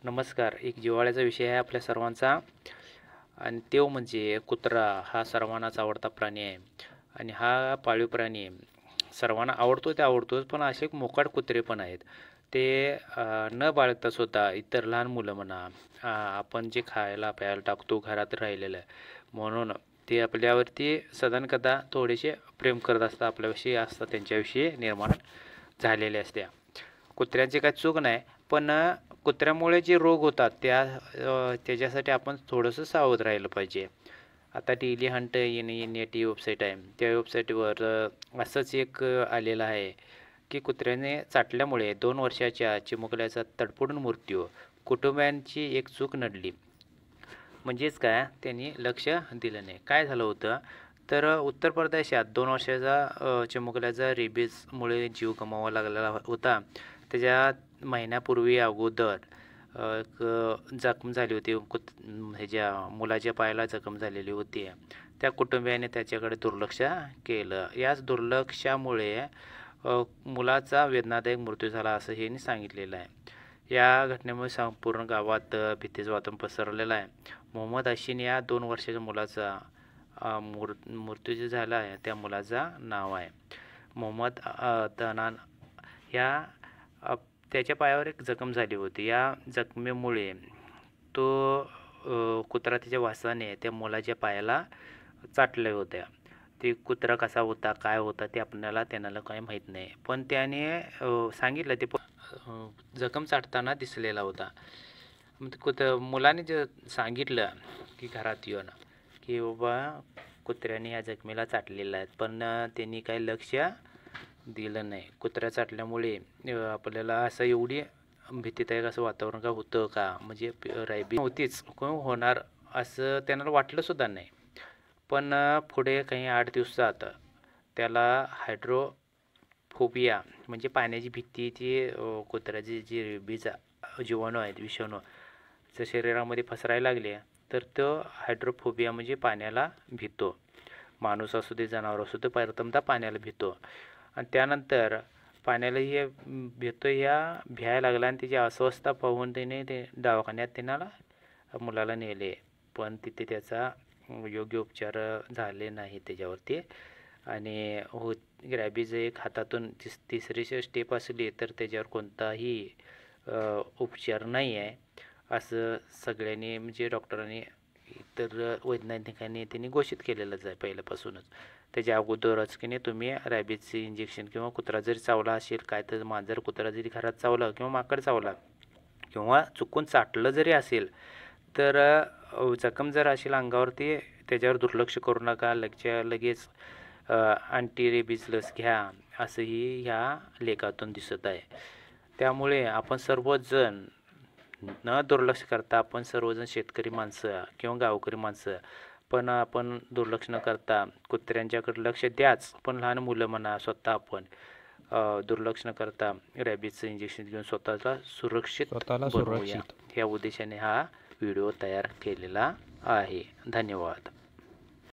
नमस्कार. एक जिव्हाळ्याचा विषय आहे आपल्या सर्वांचा आणि तो म्हणजे कुत्रा हा सर्वांनाच आवडता प्राणी आहे आणि हा पाळीव प्राणी सर्वांना आवडतो ते आवडतोच, पण असे मोकाट कुत्रे पण आहेत. ते न बाळगता सुद्धा इतर लहान मुलं म्हणा, आपण जे खायला प्यायला टाकतो घरात राहिलेलं म्हणून ते आपल्यावरती सदानकदा थोडेसे प्रेम करत असतात, आपल्याविषयी असतात, त्यांच्याविषयी निर्माण झालेले असते. कुत्र्यांची काही चूक नाही, पण कुत्र्यामुळे जे रोग होतात त्याच्यासाठी आपण थोडंसं सावध राहिलं पाहिजे. आता डेली हंट NET वेबसाईट आहे, त्या वेबसाईटवर असंच एक आलेलं आहे की कुत्र्याने चाटल्यामुळे 2 वर्षाच्या चिमुकल्याचा तडफडून मृत्यू, कुटुंबियांची एक चूक नडली. म्हणजेच काय, त्यांनी लक्ष दिलं नाही. काय झालं होतं तर उत्तर प्रदेशात 2 वर्षाचा चिमुकल्याचा रेबीजमुळे जीव गमवावा लागलेला होता. त्याच्या महिन्यापूर्वी अगोदर जखम झाली होती. ह्याच्या मुलाच्या पायाला जखम झालेली होती. त्या कुटुंबियाने त्याच्याकडे दुर्लक्ष केलं. याच दुर्लक्षामुळे मुलाचा वेदनादायक मृत्यू झाला असं हे सांगितलेलं आहे. या घटनेमुळे संपूर्ण गावात भीतीचं वातावरण पसरलेलं आहे. मोहम्मद अशीन या 2 वर्षाच्या मुलाचा मृत्यू जे झाला आहे त्या मुलाचा नाव आहे मोहम्मद दनान. त्याच्या पायावर एक जखम झाली होती. या जखमेमुळे तो कुत्रा त्याच्या वासाने त्या मुलाच्या पायाला चाटले होत्या. ते कुत्रा कसा होता, काय होता ते त्यांना काही माहीत नाही, पण त्याने सांगितलं ते जखम चाटताना दिसलेला होता. मग मुलाने जे सांगितलं की घरात येऊन की बाबा कुत्र्याने या जखमेला चाटलेलं आहे, पण त्यांनी काही लक्ष दिलं नाही. कुत्र्या चाटल्यामुळे आपल्याला असं एवढी भीतीदायक असं वातावरण का होतं का, म्हणजे रॅबीज होतीच होणार असं त्यांना वाटलं सुद्धा नाही. पण पुढे काही 8 दिवसात त्याला हायड्रोफोबिया म्हणजे पाण्याची भीती, ती कुत्र्याची जी रेबीज जीवाणू आहेत, विषाणू जर शरीरामध्ये पसरायला लागले तर तो हायड्रोफोबिया म्हणजे पाण्याला भीतो. माणूस असू दे, जनावर असू दे, प्रथमतः पाण्याला भीतो आणि त्यानंतर पाण्यालाही भीतो. भ्यायला लागला आणि त्याची अस्वस्थता पाहून त्याने दवाखान्यात मुलाला नेले, पण तिथे त्याचा योग्य उपचार झाले नाही त्याच्यावरती. आणि रॅबीज एक हातातून तिसरी स्टेप असली तर त्याच्यावर कोणताही उपचार नाही आहे असं सगळ्यांनी, म्हणजे डॉक्टरांनी इतर वैज्ञानिकांनी त्यांनी घोषित केलेलंच आहे पहिल्यापासूनच. त्याच्या अगोदरच की नाही तुम्ही रॅबीजचे इंजेक्शन, किंवा कुत्रा जरी चावला असेल, काय तर मांजर कुत्रा जरी घरात चावला किंवा माकड चावला किंवा चुकून चाटलं जरी असेल तर जखम जर असेल अंगावरती, त्याच्यावर दुर्लक्ष करू नका. लगेच अँटी रेबीज लस घ्या असंही ह्या लेखातून दिसत आहे. त्यामुळे आपण सर्वजण न दुर्लक्ष करता, आपण सर्वजण शेतकरी माणसं किंवा गावकरी माणसं, पण आपण दुर्लक्ष न करता कुत्र्यांच्याकडे लक्ष द्याच, पण लहान मुलं म्हणा, स्वतः आपण दुर्लक्ष न करता रॅबीजचं इंजेक्शन घेऊन स्वतःला सुरक्षित बनवूया, या उद्देशाने हा व्हिडिओ तयार केलेला आहे. धन्यवाद.